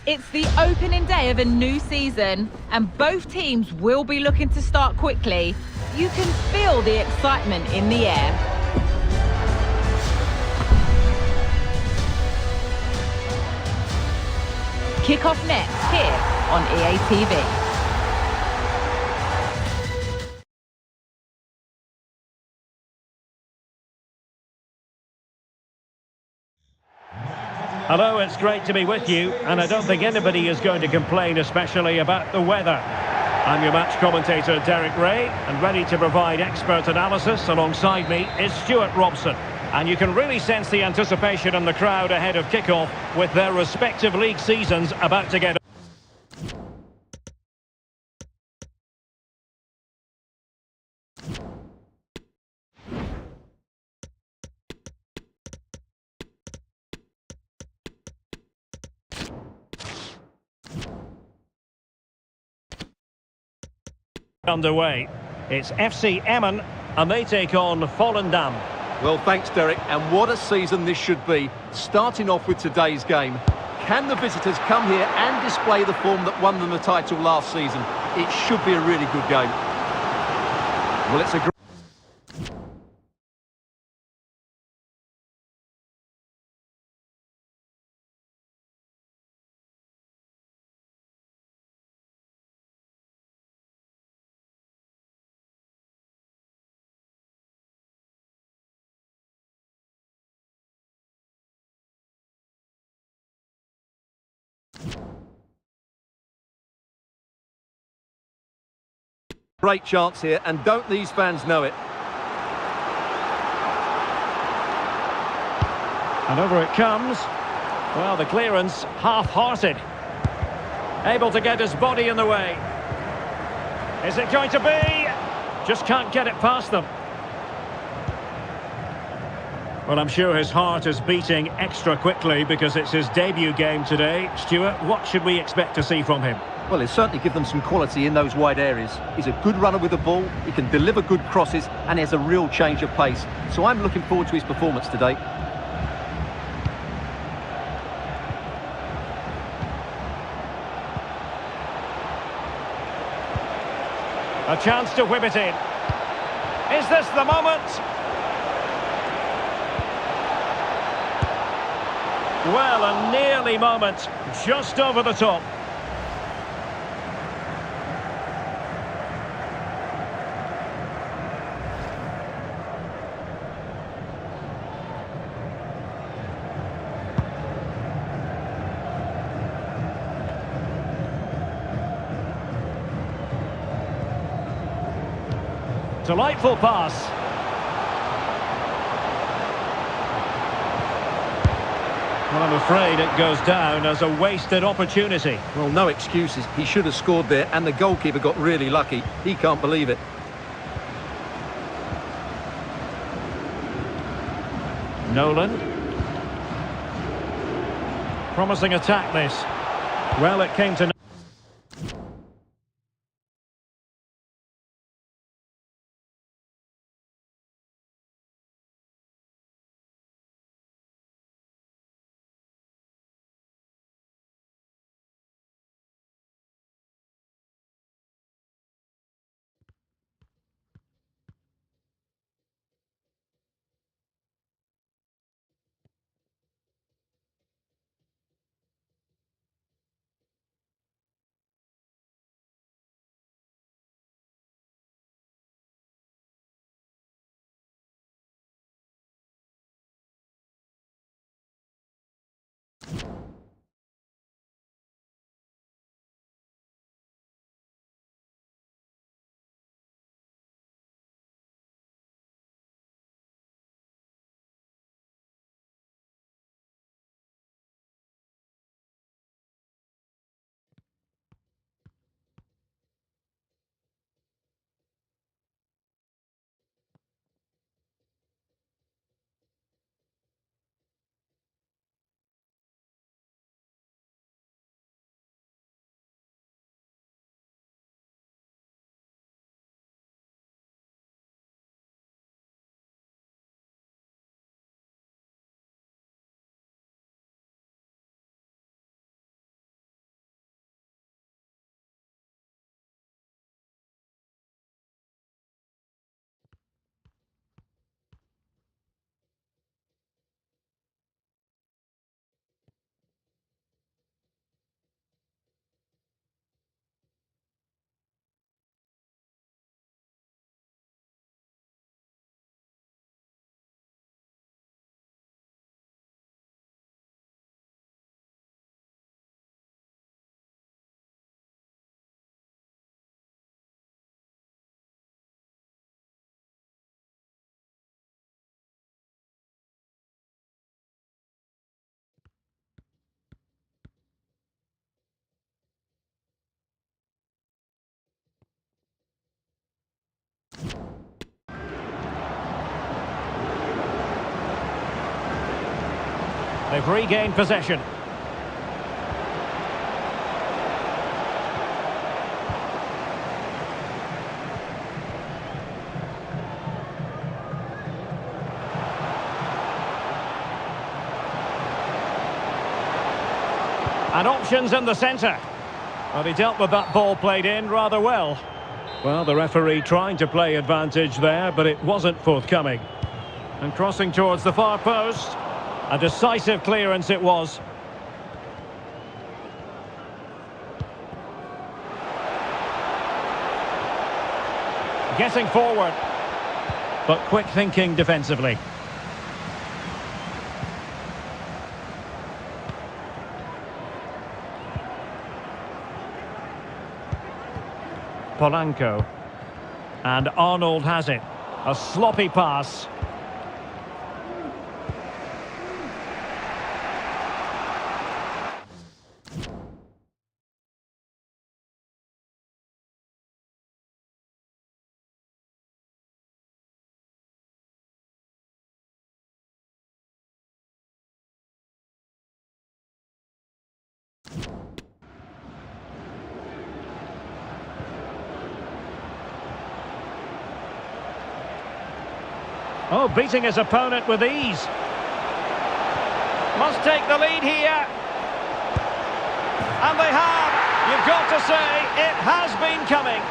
It's the opening day of a new season, and both teams will be looking to start quickly. You can feel the excitement in the air. Kick-off next here on EA TV. Hello, it's great to be with you, and I don't think anybody is going to complain, especially about the weather. I'm your match commentator, Derek Ray, and ready to provide expert analysis. Alongside me is Stuart Robson. And you can really sense the anticipation in the crowd ahead of kick-off with their respective league seasons about to get underway. It's FC Emmen, and they take on Volendam. Well, thanks, Derek, and what a season this should be. Starting off with today's game, can the visitors come here and display the form that won them the title last season? It should be a really good game. Well, it's a great... Great chance here, and don't these fans know it? And over it comes. Well, the clearance half-hearted. Able to get his body in the way. Is it going to be? Just can't get it past them. Well, I'm sure his heart is beating extra quickly because it's his debut game today. Stuart, what should we expect to see from him? Well, he'll certainly give them some quality in those wide areas. He's a good runner with the ball, he can deliver good crosses, and he has a real change of pace. So I'm looking forward to his performance today. A chance to whip it in. Is this the moment? Well, a nearly moment, just over the top. Delightful pass. Well, I'm afraid it goes down as a wasted opportunity. Well, no excuses. He should have scored there, and the goalkeeper got really lucky. He can't believe it. Nolan. Promising attack, this. Well, it came to... They've regained possession. And options in the centre. Well, he dealt with that ball played in rather well. Well, the referee trying to play advantage there, but it wasn't forthcoming. And crossing towards the far post. A decisive clearance it was. Getting forward. But quick thinking defensively. Polanco. And Arnold has it. A sloppy pass. Oh, beating his opponent with ease. Must take the lead here. And they have. You've got to say, it has been coming.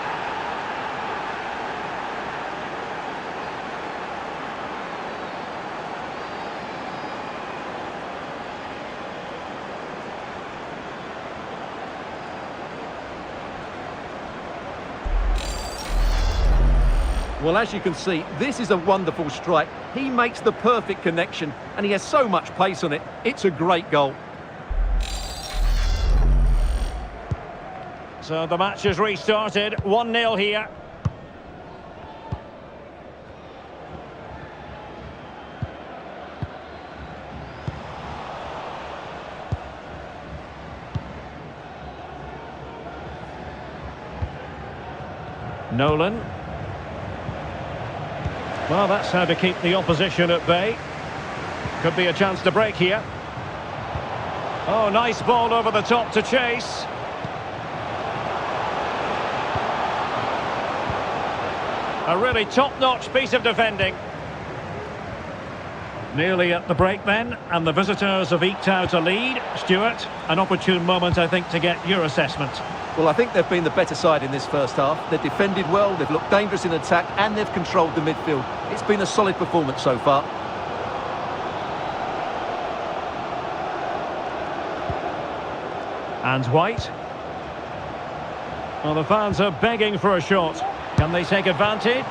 Well, as you can see, this is a wonderful strike. He makes the perfect connection, and he has so much pace on it. It's a great goal. So the match has restarted. 1-0 here. Nolan. Well, that's how to keep the opposition at bay. Could be a chance to break here. Oh, nice ball over the top to chase. A really top-notch piece of defending. Nearly at the break then, and the visitors have eked out a lead. Stuart, an opportune moment, I think, to get your assessment. Well, I think they've been the better side in this first half. They've defended well, they've looked dangerous in attack, and they've controlled the midfield. It's been a solid performance so far. And White. Well, the fans are begging for a shot. Can they take advantage?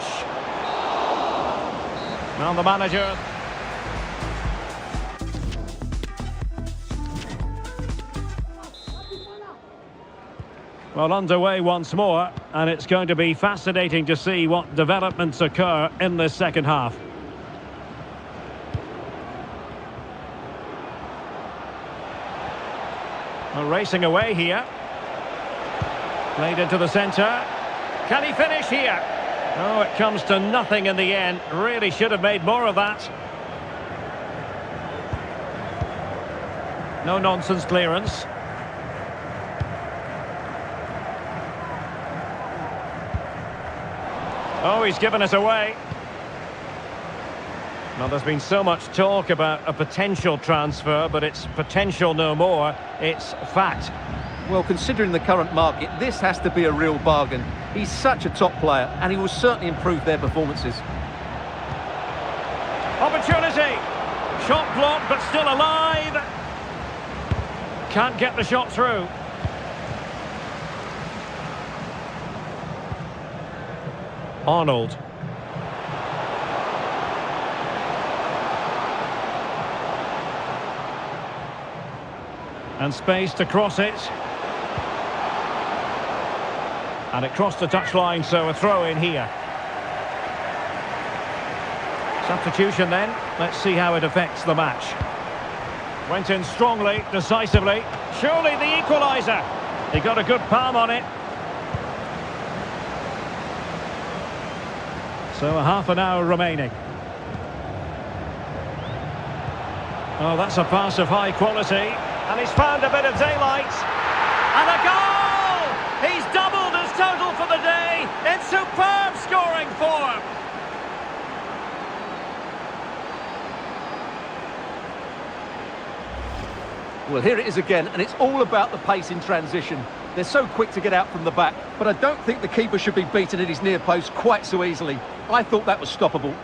Well, the manager... Well, underway once more, and it's going to be fascinating to see what developments occur in this second half. Well, racing away here. Played into the centre. Can he finish here? Oh, it comes to nothing in the end. Really should have made more of that. No nonsense clearance. Oh, he's given us away. Well, there's been so much talk about a potential transfer, but it's potential no more. It's fact. Well, considering the current market, this has to be a real bargain. He's such a top player, and he will certainly improve their performances. Opportunity. Shot blocked, but still alive. Can't get the shot through. Arnold. And space to cross it. And it crossed the touchline, so a throw in here. Substitution then. Let's see how it affects the match. Went in strongly, decisively. Surely the equaliser. He got a good palm on it. So a half an hour remaining. Oh, that's a pass of high quality. And he's found a bit of daylight. And a goal! He's doubled his total for the day. In superb scoring form. Well, here it is again, and it's all about the pace in transition. They're so quick to get out from the back, but I don't think the keeper should be beaten at his near post quite so easily. I thought that was stoppable.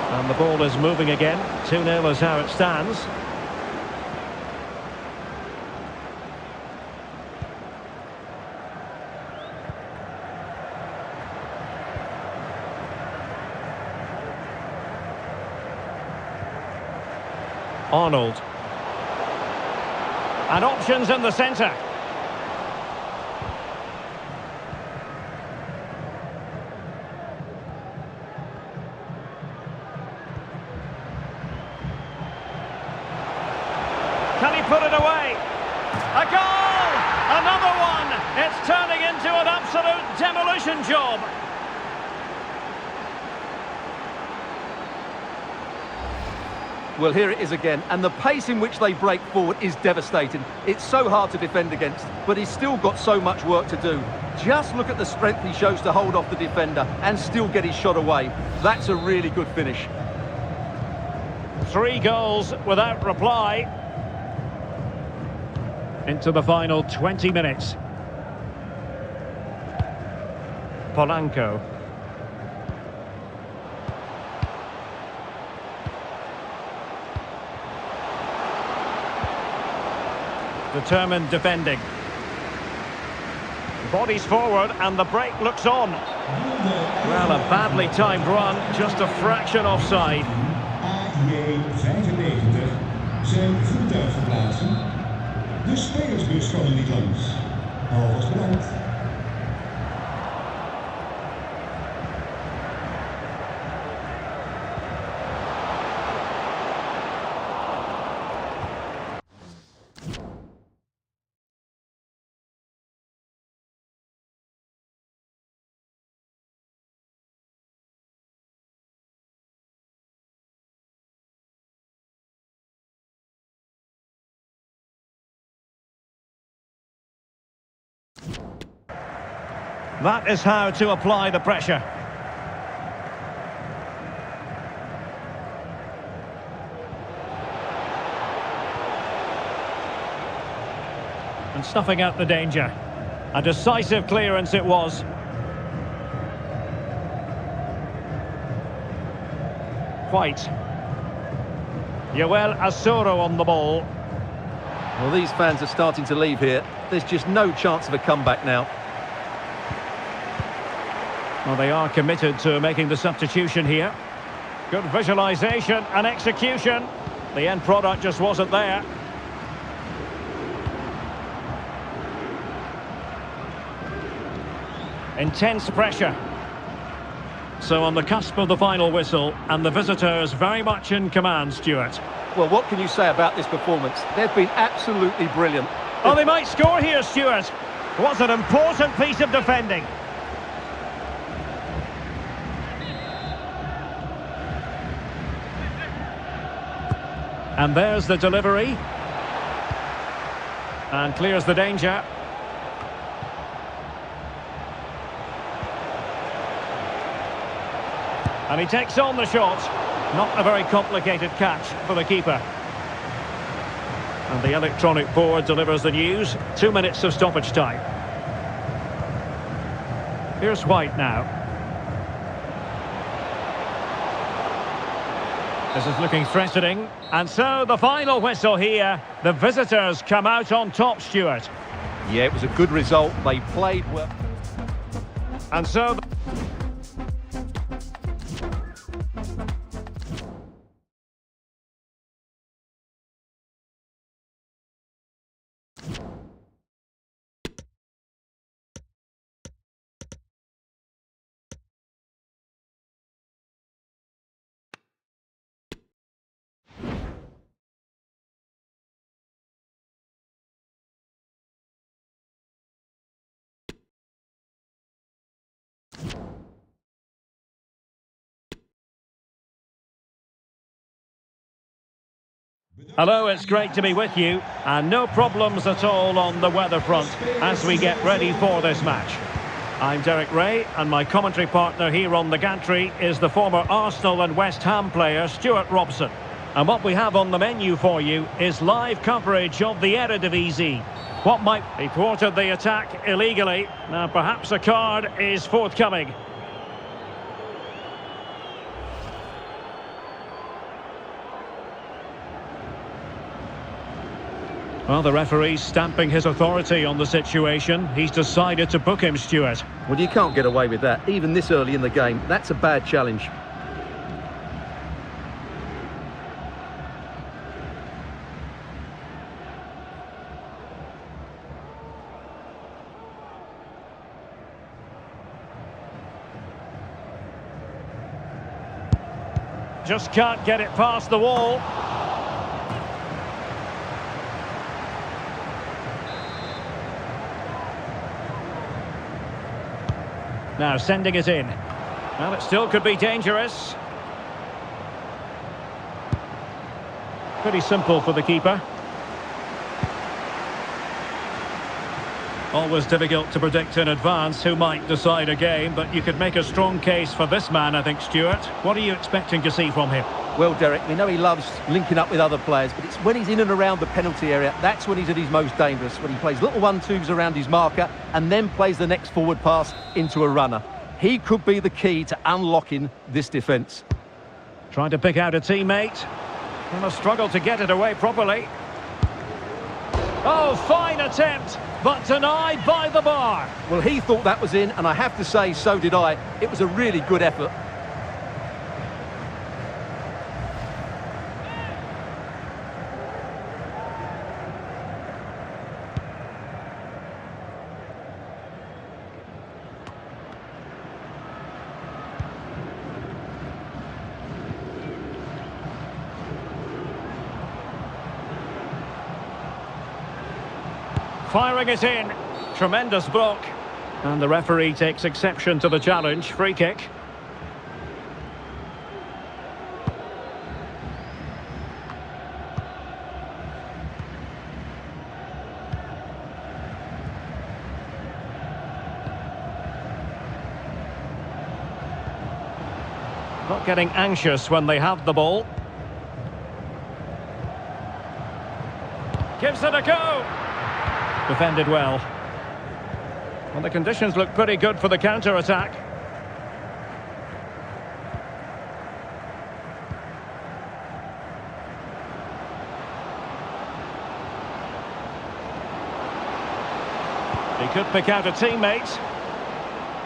And the ball is moving again. 2-0 is how it stands. Arnold. And options in the centre. Can he put it away? A goal! Another one! It's turning into an absolute demolition job. Well, here it is again, and the pace in which they break forward is devastating. It's so hard to defend against, but he's still got so much work to do. Just look at the strength he shows to hold off the defender and still get his shot away. That's a really good finish. 3 goals without reply. Into the final 20 minutes. Polanco. Determined defending. Bodies forward and the break looks on. Well, a badly timed run, just a fraction offside. FiFA23 zijn voertuig verplaatsen. De spelersbus kan er niet langs. Alvast bedankt. That is how to apply the pressure. And snuffing out the danger. A decisive clearance it was. White. Yoel Asoro on the ball. Well, these fans are starting to leave here. There's just no chance of a comeback now. Well, they are committed to making the substitution here. Good visualisation and execution. The end product just wasn't there. Intense pressure. So on the cusp of the final whistle, and the visitors very much in command, Stuart. Well, what can you say about this performance? They've been absolutely brilliant. Oh, they might score here, Stuart. Was an important piece of defending. And there's the delivery. And clears the danger. And he takes on the shot. Not a very complicated catch for the keeper. And the electronic board delivers the news. 2 minutes of stoppage time. Here's White now. This is looking threatening. And so the final whistle here. The visitors come out on top, Stuart. Yeah, it was a good result. They played well. And so... Hello, it's great to be with you, and no problems at all on the weather front as we get ready for this match. I'm Derek Ray, and my commentary partner here on the gantry is the former Arsenal and West Ham player Stuart Robson. And what we have on the menu for you is live coverage of the Eredivisie. What might be thwarted the attack illegally. Now perhaps a card is forthcoming. Well, the referee's stamping his authority on the situation. He's decided to book him, Stuart. Well, you can't get away with that, even this early in the game. That's a bad challenge. Just can't get it past the wall. Now sending it in. Well, it still could be dangerous. Pretty simple for the keeper. Always difficult to predict in advance who might decide a game, but you could make a strong case for this man, I think, Stuart. What are you expecting to see from him? Well, Derek, we know he loves linking up with other players, but it's when he's in and around the penalty area, that's when he's at his most dangerous, when he plays little 1-2s around his marker and then plays the next forward pass into a runner. He could be the key to unlocking this defence. Trying to pick out a teammate. And a struggle to get it away properly. Oh, fine attempt, but denied by the bar. Well, he thought that was in, and I have to say, so did I. It was a really good effort. Firing it in. Tremendous block. And the referee takes exception to the challenge. Free kick. Not getting anxious when they have the ball. Gives it a go. Defended well. Well, the conditions look pretty good for the counter-attack. He could pick out a teammate.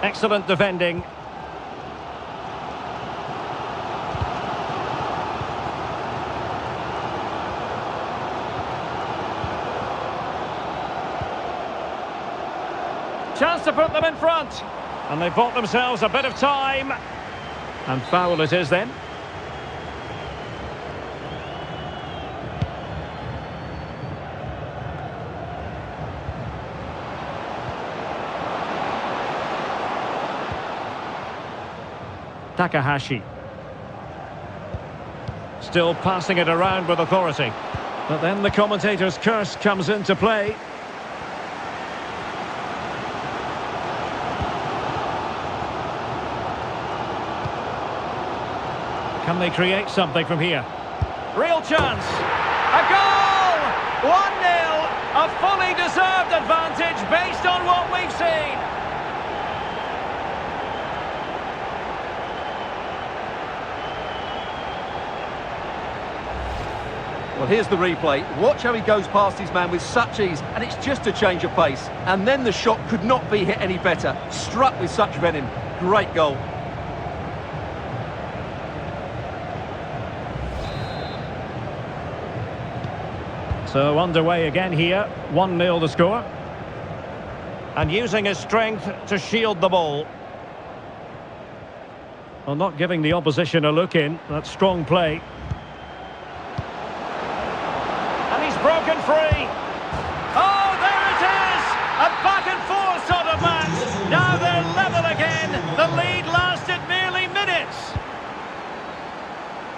Excellent defending. Chance to put them in front. And they've bought themselves a bit of time. And foul it is then. Takahashi. Still passing it around with authority. But then the commentator's curse comes into play. Can they create something from here? Real chance! A goal! 1-0! A fully deserved advantage based on what we've seen! Well, here's the replay. Watch how he goes past his man with such ease, and it's just a change of pace. And then the shot could not be hit any better. Struck with such venom. Great goal. So underway again here, 1-0 the score. And using his strength to shield the ball. Well, not giving the opposition a look in. That's strong play. And he's broken free. Oh, there it is! A back and forth sort of match. Now they're level again. The lead lasted merely minutes.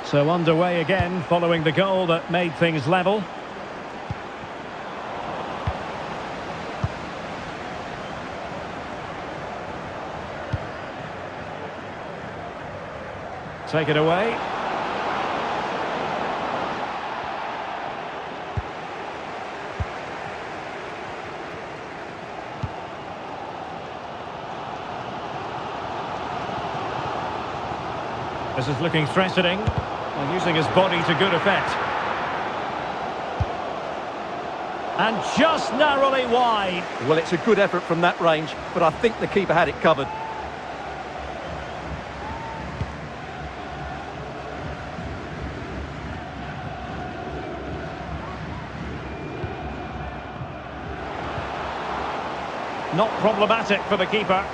So underway again, following the goal that made things level. Take it away. This is looking threatening and using his body to good effect. And just narrowly wide. Well, it's a good effort from that range, but I think the keeper had it covered. Not problematic for the keeper.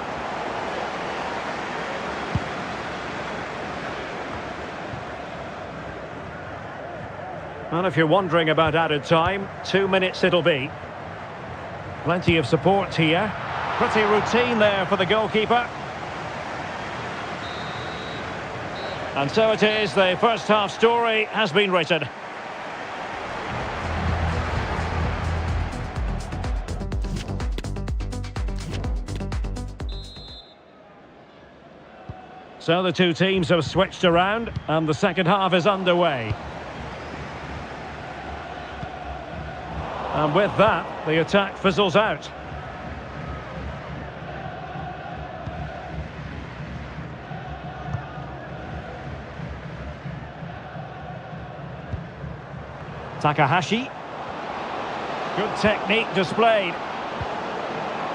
Well, if you're wondering about added time, 2 minutes it'll be. Plenty of support here. Pretty routine there for the goalkeeper. And so it is, the first half story has been written. So the two teams have switched around and the second half is underway. And with that, the attack fizzles out. Takahashi. Good technique displayed.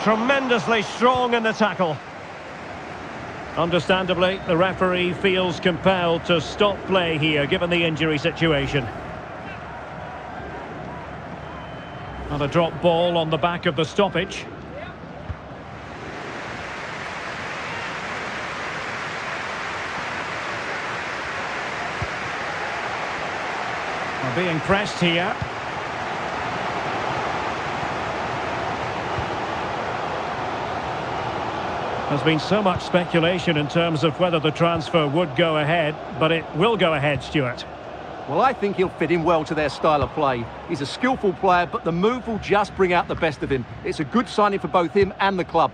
Tremendously strong in the tackle. Understandably, the referee feels compelled to stop play here, given the injury situation. And a drop ball on the back of the stoppage. Well, being pressed here. There's been so much speculation in terms of whether the transfer would go ahead, but it will go ahead, Stuart. Well, I think he'll fit in well to their style of play. He's a skillful player, but the move will just bring out the best of him. It's a good signing for both him and the club.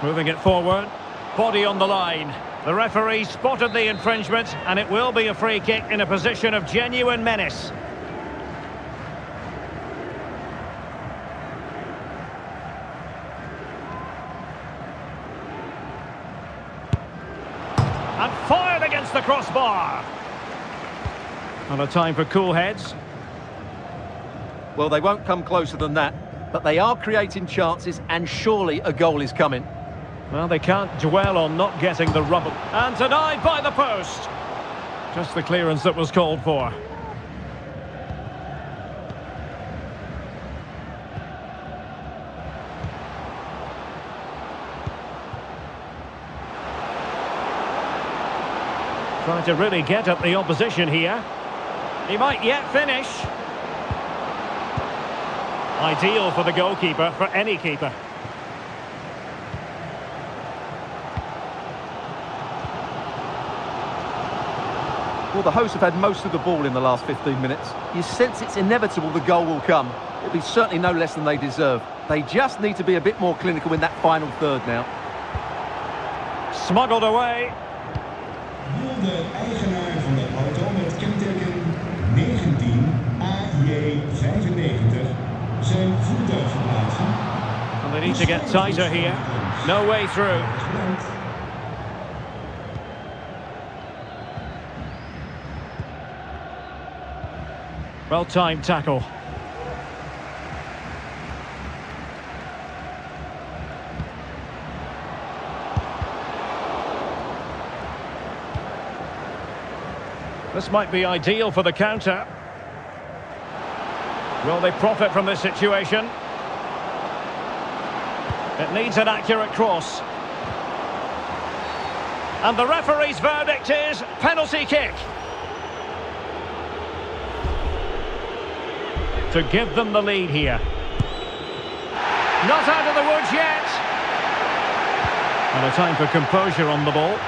Moving it forward, body on the line. The referee spotted the infringement, and it will be a free kick in a position of genuine menace. And fired against the crossbar. And a time for cool heads. Well, they won't come closer than that, but they are creating chances, and surely a goal is coming. Well, they can't dwell on not getting the rubber. And denied by the post. Just the clearance that was called for. Trying to really get at the opposition here. He might yet finish. Ideal for the goalkeeper, for any keeper. Well, the hosts have had most of the ball in the last 15 minutes. You sense it's inevitable the goal will come. It'll be certainly no less than they deserve. They just need to be a bit more clinical in that final third now. Smuggled away. need to get tighter here. No way through. Well-timed tackle. This might be ideal for the counter. Will they profit from this situation? It needs an accurate cross. And the referee's verdict is penalty kick. To give them the lead here. Not out of the woods yet. And a time for composure on the ball.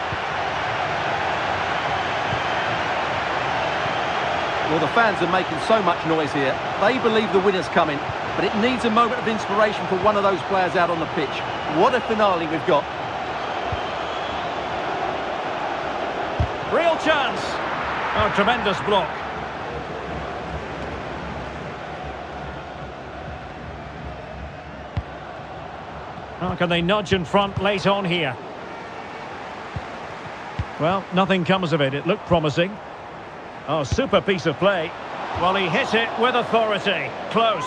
Well, the fans are making so much noise here. They believe the winner's coming, but it needs a moment of inspiration for one of those players out on the pitch. What a finale we've got. Real chance. Oh, tremendous block. How can they nudge in front late on here? Well, nothing comes of it. It looked promising. Oh, super piece of play. Well, he hit it with authority. Close.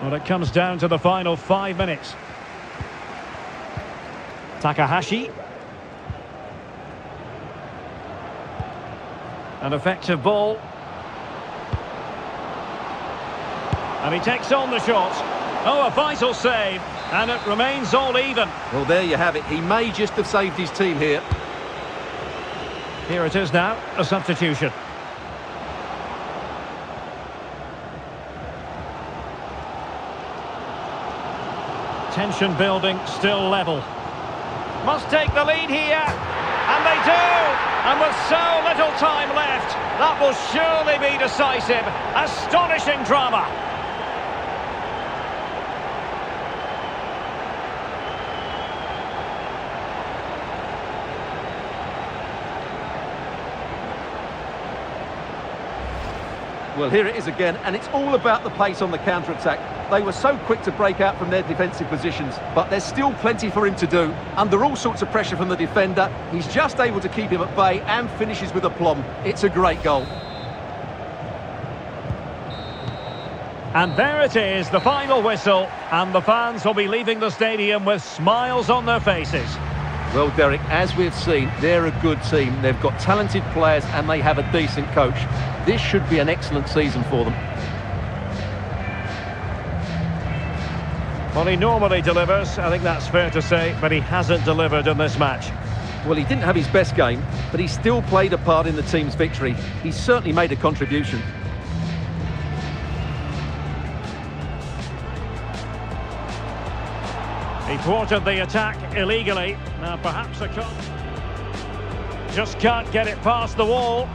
Well, it comes down to the final 5 minutes. Takahashi. An effective ball. And he takes on the shot. Oh, a vital save. And it remains all even. Well, there you have it. He may just have saved his team here. Here it is now, a substitution. Tension building, still level. Must take the lead here. And they do! And with so little time left, that will surely be decisive. Astonishing drama. Well, here it is again, and it's all about the pace on the counter-attack. They were so quick to break out from their defensive positions, but there's still plenty for him to do. Under all sorts of pressure from the defender, he's just able to keep him at bay and finishes with aplomb. It's a great goal. And there it is, the final whistle, and the fans will be leaving the stadium with smiles on their faces. Well, Derek, as we've seen, they're a good team. They've got talented players and they have a decent coach. This should be an excellent season for them. Well, he normally delivers, I think that's fair to say, but he hasn't delivered in this match. Well, he didn't have his best game, but he still played a part in the team's victory. He's certainly made a contribution. He thwarted the attack illegally. Now perhaps a cut. Just can't get it past the wall.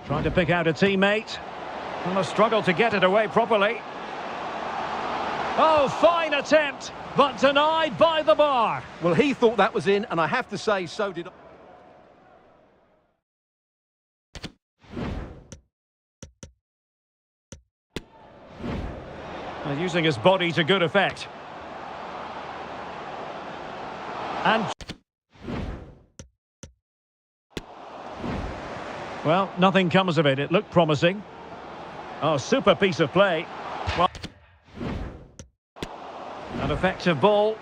Trying to pick out a teammate. And a struggle to get it away properly. Oh, fine attempt, but denied by the bar. Well, he thought that was in, and I have to say, so did I. Using his body to good effect. And... well, nothing comes of it. It looked promising. Oh, super piece of play. Well, and An effective ball.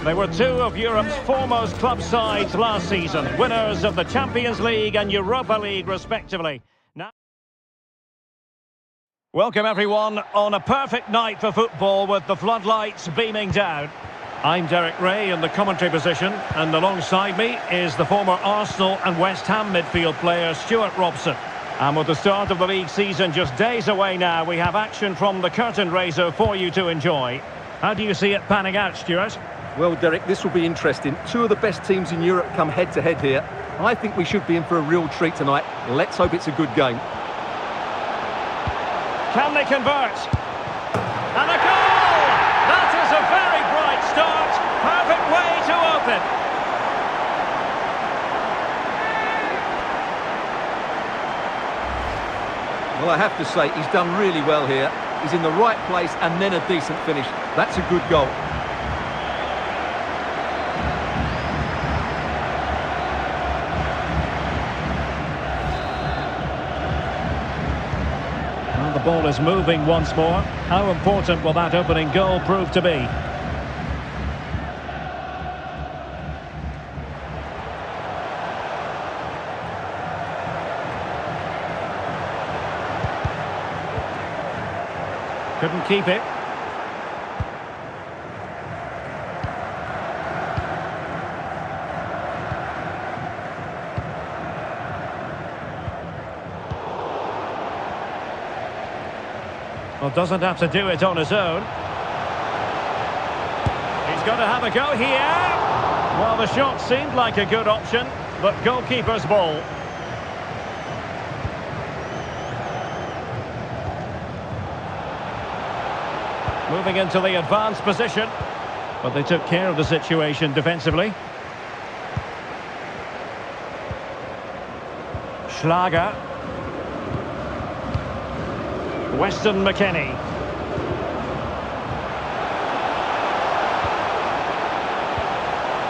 They were two of Europe's foremost club sides last season, winners of the Champions League and Europa League respectively. Now, welcome everyone on a perfect night for football with the floodlights beaming down. I'm Derek Ray in the commentary position, and alongside me is the former Arsenal and West Ham midfield player Stuart Robson. And with the start of the league season just days away now, we have action from the curtain raiser for you to enjoy. How do you see it panning out, Stuart? Well, Derek, this will be interesting. Two of the best teams in Europe come head-to-head here. I think we should be in for a real treat tonight. Let's hope it's a good game. Can they convert? And a goal! That is a very bright start. Perfect way to open. Well, I have to say, he's done really well here. He's in the right place and then a decent finish. That's a good goal. The ball is moving once more. How important will that opening goal prove to be? Couldn't keep it. Well, doesn't have to do it on his own. He's got to have a go here. Well, the shot seemed like a good option, but goalkeeper's ball. Moving into the advanced position, but they took care of the situation defensively. Schlager. Weston McKennie.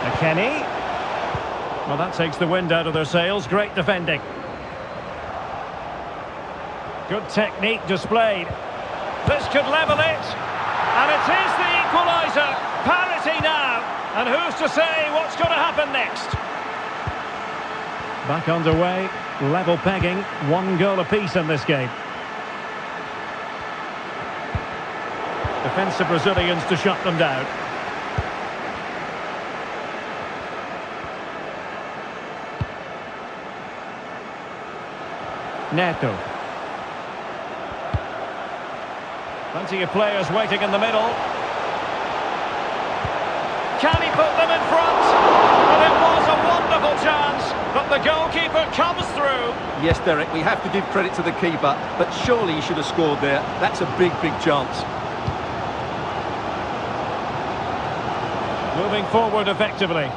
McKennie. Well, that takes the wind out of their sails. Great defending. Good technique displayed. This could level it. And it is the equaliser. Parity now. And who's to say what's going to happen next? Back underway. Level pegging. 1 goal apiece in this game. Defensive Brazilians to shut them down. Neto. Plenty of players waiting in the middle. Can he put them in front? And it was a wonderful chance, but the goalkeeper comes through. Yes, Derek, we have to give credit to the keeper, but surely he should have scored there. That's a big, big chance. Moving forward effectively.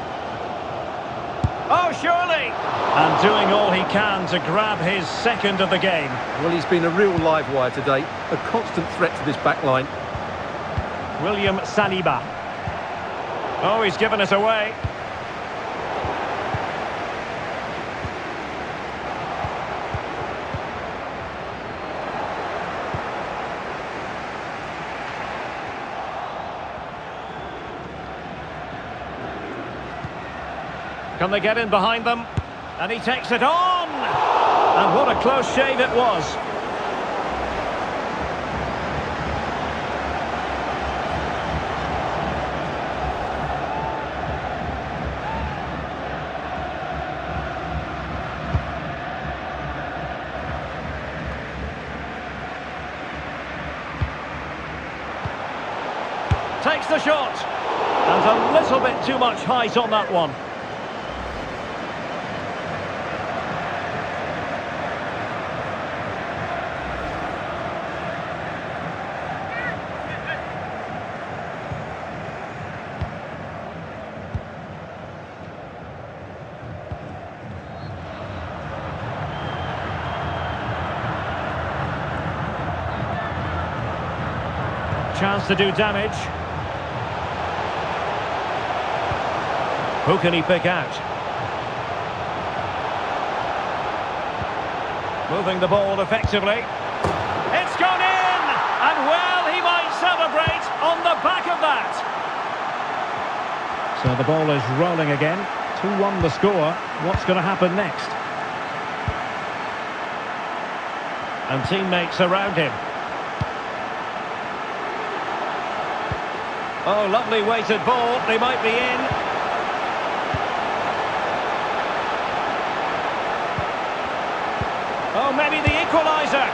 Oh, surely! And doing all he can to grab his second of the game. Well, he's been a real live wire today. A constant threat to this back line. William Saliba. Oh, he's given us away. Can they get in behind them? And he takes it on! And what a close shave it was. Takes the shot. And a little bit too much height on that one. chance to do damage. Who can he pick out? Moving the ball effectively. It's gone in! And well, he might celebrate on the back of that. So the ball is rolling again. 2-1 the score. What's going to happen next? And teammates around him. Oh, lovely weighted ball. They might be in. Oh, maybe the equaliser.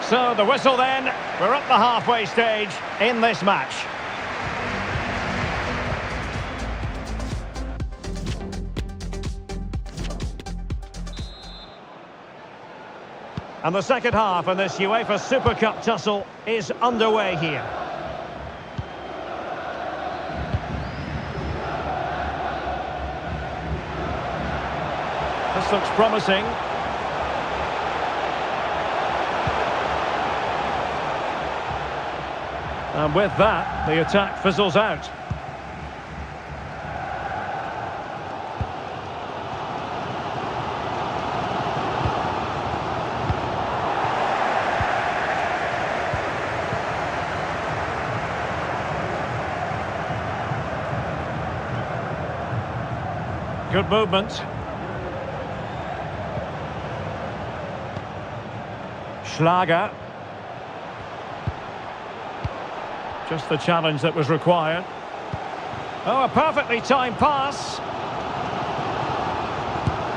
So the whistle then. We're at the halfway stage in this match. And the second half in this UEFA Super Cup tussle is underway here. This looks promising. And with that, the attack fizzles out. Good movement. Schlager. Just the challenge that was required. Oh, a perfectly timed pass.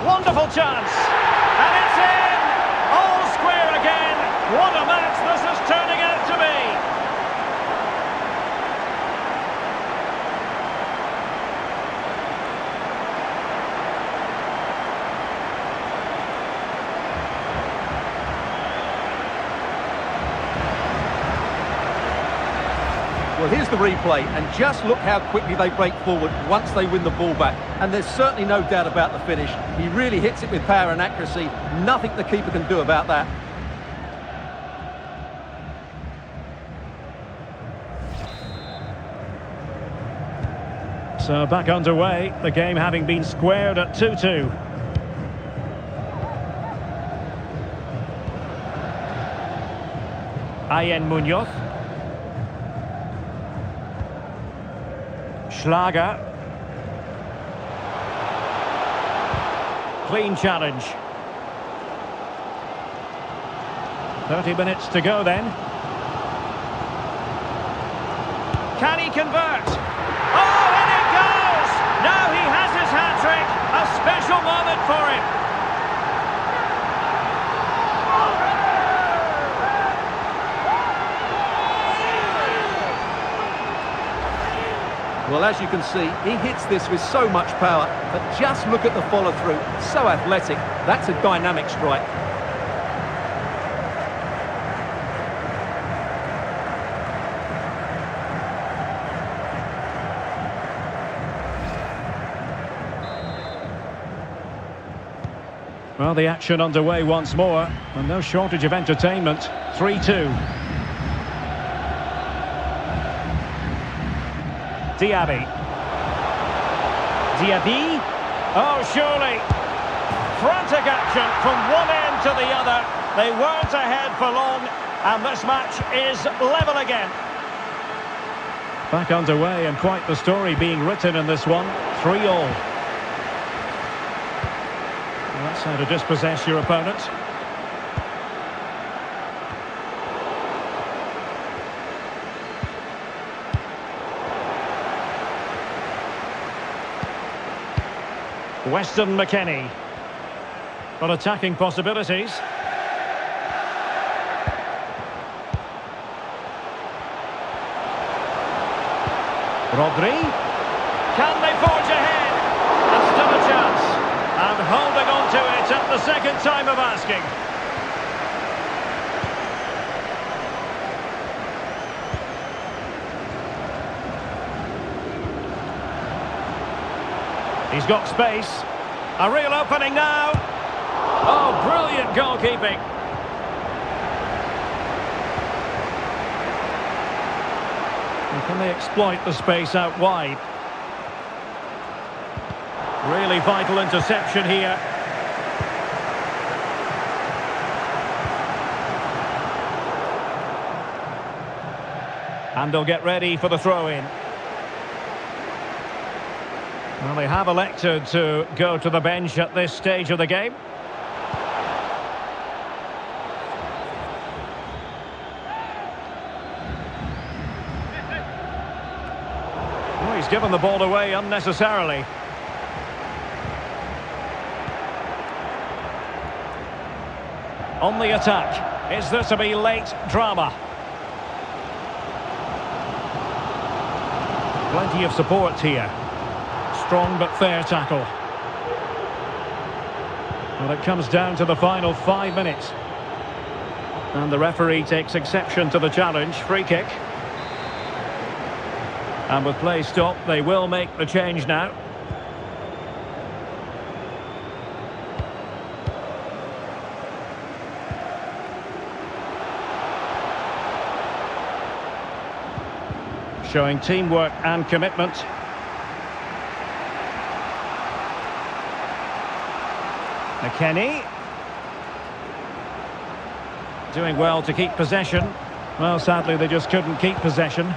Wonderful chance. And it's in! All square again. What a match this is turning out to be. Well, here's the replay, and just look how quickly they break forward once they win the ball back. And there's certainly no doubt about the finish. He really hits it with power and accuracy. Nothing the keeper can do about that. So back underway, the game having been squared at 2-2. Ayen Munoz. Schlager. Clean challenge. 30 minutes to go then. Can he convert? Oh, and it goes! Now he has his hat-trick. A special moment for him. Well, as you can see, he hits this with so much power, but just look at the follow-through. So athletic. That's a dynamic strike. Well, the action underway once more, and no shortage of entertainment. 3-2. Diaby. Oh, surely. Frantic action from one end to the other. They weren't ahead for long, and this match is level again. Back underway, and quite the story being written in this one. 3-3. That's how to dispossess your opponent. Weston McKennie. Got attacking possibilities. Rodri. Can they forge ahead? And still a chance. And holding on to it at the second time of asking. He's got space. A real opening now. Oh, brilliant goalkeeping. And can they exploit the space out wide? Really vital interception here. And they'll get ready for the throw-in. Well, they have elected to go to the bench at this stage of the game. Well, he's given the ball away unnecessarily. On the attack. Is there to be late drama? Plenty of support here. Strong but fair tackle. Well, it comes down to the final 5 minutes. And the referee takes exception to the challenge. Free kick. And with play stopped, they will make the change now. Showing teamwork and commitment. McKennie. Doing well to keep possession. Well, sadly, they just couldn't keep possession.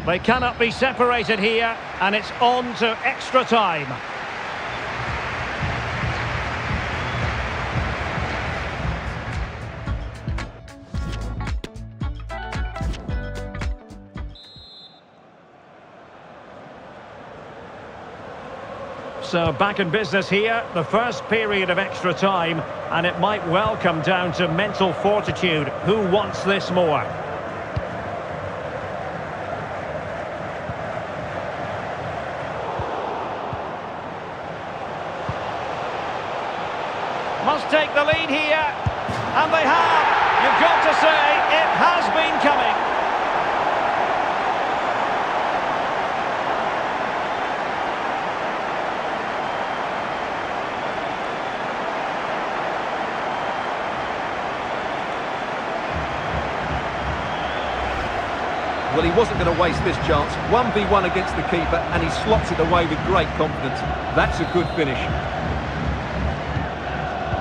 They cannot be separated here, and it's on to extra time. So back in business here, the first period of extra time, and it might well come down to mental fortitude. Who wants this more? Must take the lead here, and they have. You've got to say, it has been coming. Well, he wasn't going to waste this chance. 1v1 against the keeper, and he slots it away with great confidence. That's a good finish.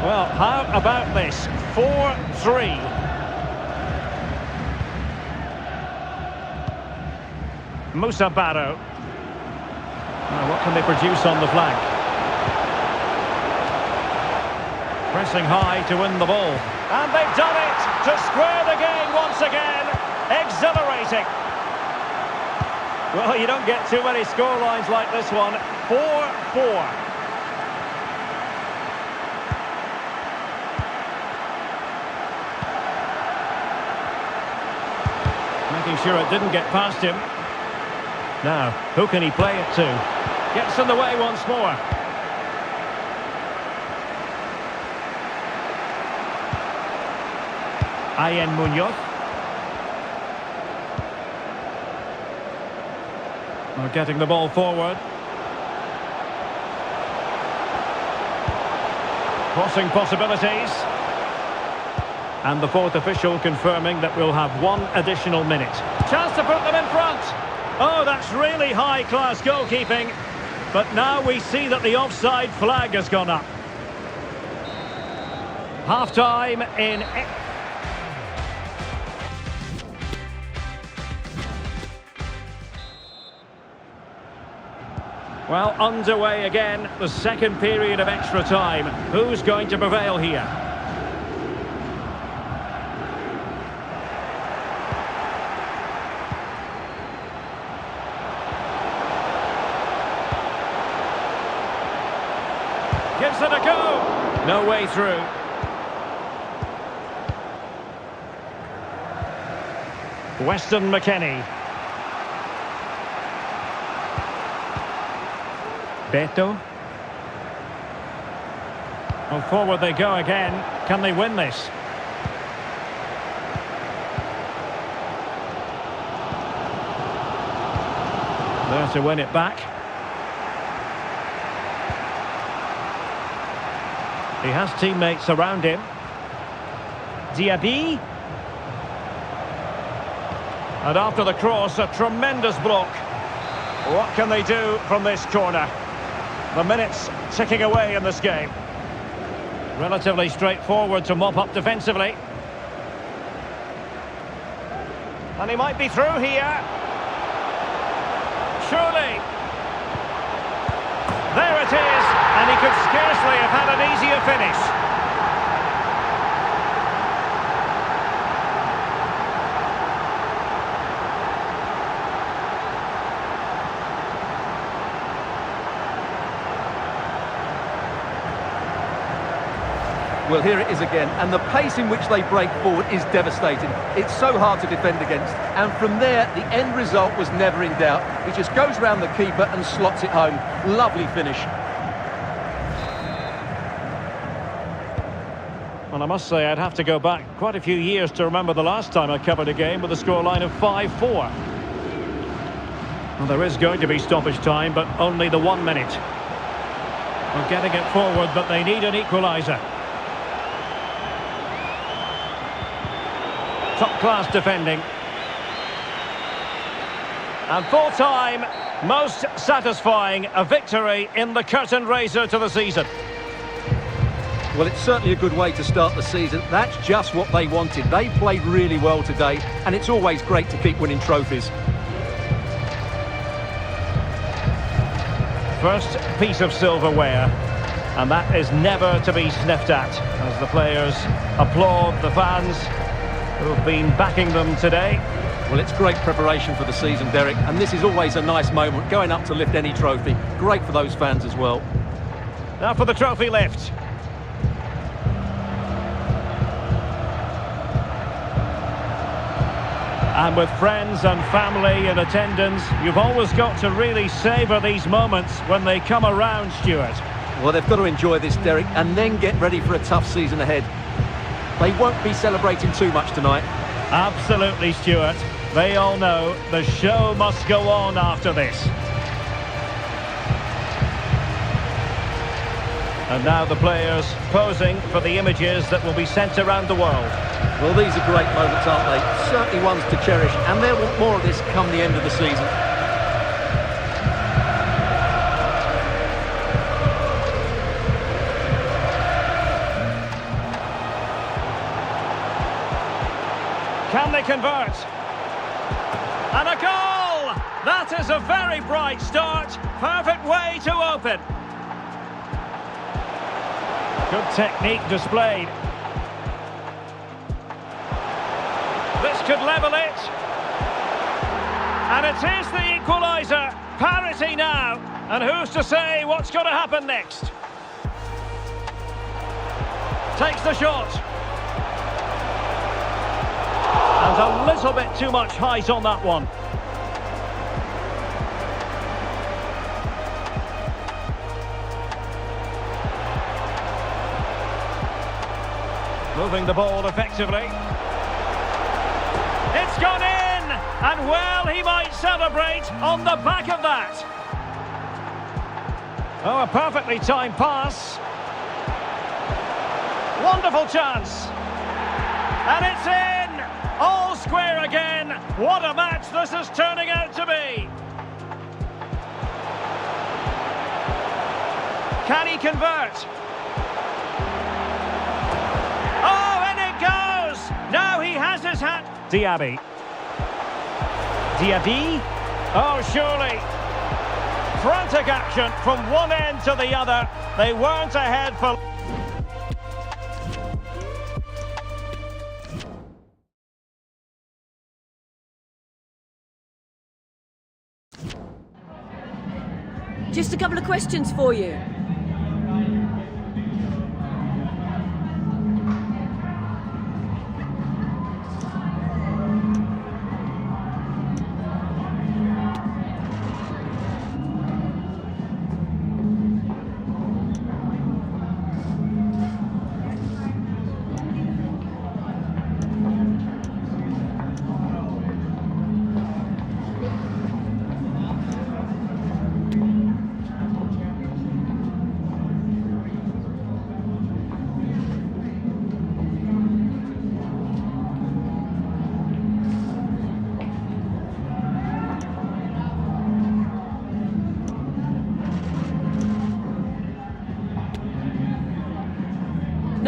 Well, how about this? 4-3. Musa Barrow. Now, what can they produce on the flank? Pressing high to win the ball. And they've done it to square the game once again. Exhilarating. Well, you don't get too many scorelines like this one. 4-4. Making sure it didn't get past him. Now, who can he play it to? Gets in the way once more. Ayen Munoz. We're getting the ball forward. Crossing possibilities. And the fourth official confirming that we'll have 1 additional minute. Chance to put them in front. Oh, that's really high-class goalkeeping. But now we see that the offside flag has gone up. Half-time in... Well, underway again, the second period of extra time. Who's going to prevail here? Gives it a go. No way through. Weston McKennie. Beto. Well, forward they go again. Can they win this? There to win it back. He has teammates around him. Diaby. And after the cross, a tremendous block. What can they do from this corner? The minutes ticking away in this game. Relatively straightforward to mop up defensively. And he might be through here. Surely. There it is. And he could scarcely have had an easier finish. Well, here it is again, and the pace in which they break forward is devastating. It's so hard to defend against, and from there, the end result was never in doubt. He just goes round the keeper and slots it home. Lovely finish. Well, I must say, I'd have to go back quite a few years to remember the last time I covered a game with a scoreline of 5-4. Well, there is going to be stoppage time, but only the 1 minute. Well, getting it forward, but they need an equaliser. Top-class defending. And full time, most satisfying, a victory in the curtain raiser to the season. Well, it's certainly a good way to start the season. That's just what they wanted. They played really well today, and it's always great to keep winning trophies. First piece of silverware, and that is never to be sniffed at, as the players applaud the fans who've been backing them today. Well, it's great preparation for the season, Derek, and this is always a nice moment, going up to lift any trophy. Great for those fans as well. Now for the trophy lift. And with friends and family in attendance, you've always got to really savour these moments when they come around, Stuart. Well, they've got to enjoy this, Derek, and then get ready for a tough season ahead. They won't be celebrating too much tonight. Absolutely, Stuart. They all know the show must go on after this. And now the players posing for the images that will be sent around the world. Well, these are great moments, aren't they? Certainly ones to cherish, and they'll want more of this come the end of the season. Can they convert? And a goal! That is a very bright start. Perfect way to open. Good technique displayed. This could level it. And it is the equaliser. Parity now. And who's to say what's going to happen next? Takes the shot. And a little bit too much height on that one. Moving the ball effectively. It's gone in! And well, he might celebrate on the back of that. Oh, a perfectly timed pass. Wonderful chance. And it's in! All square again. What a match this is turning out to be. Can he convert? Oh, and it goes! Now he has his hat. Diaby. Diaby? Oh, surely. Frantic action from one end to the other. They weren't ahead for... Just a couple of questions for you.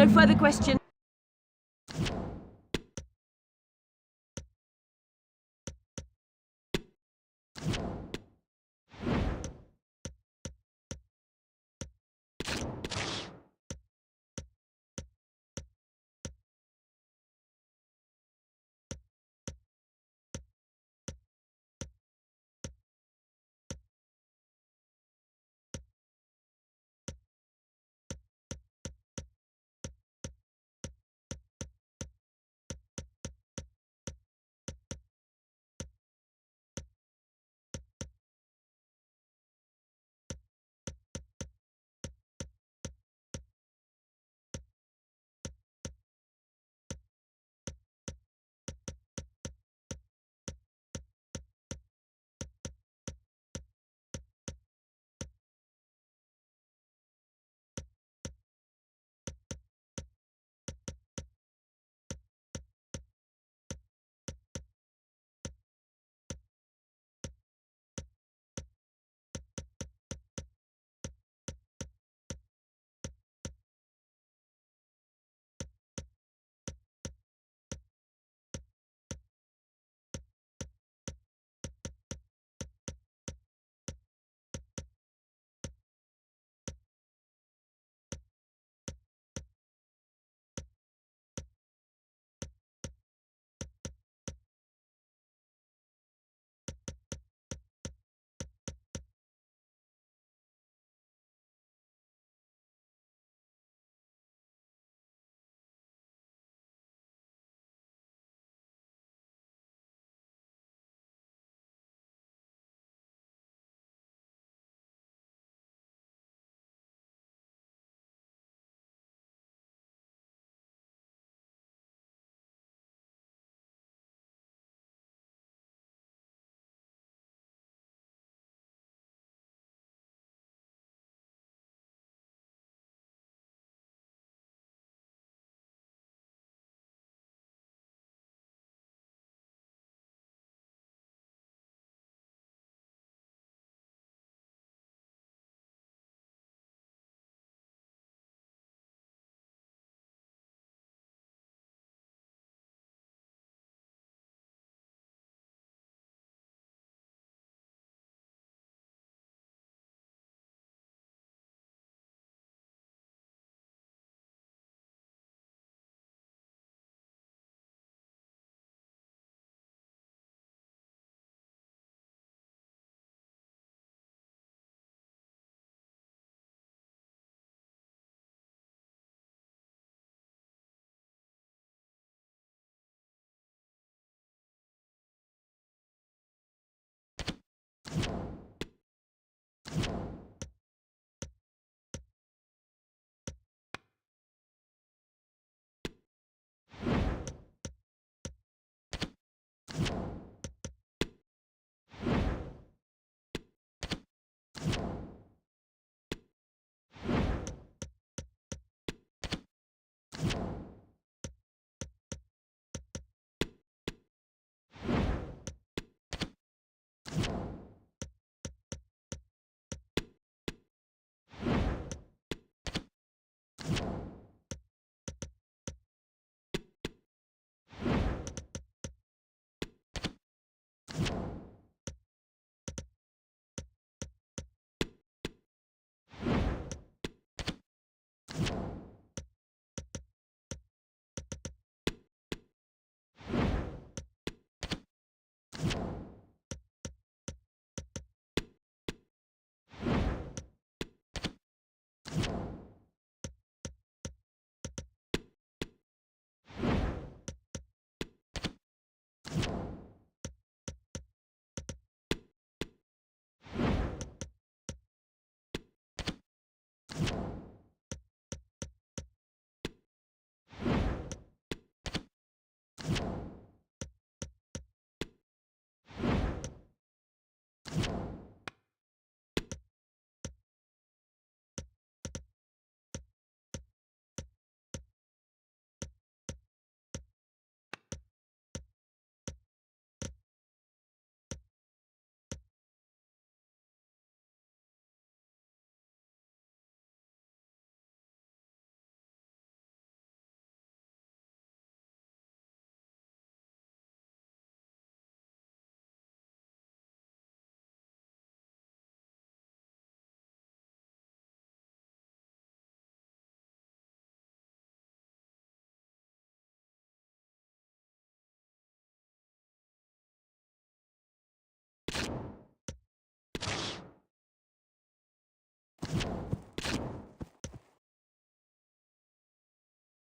No further questions.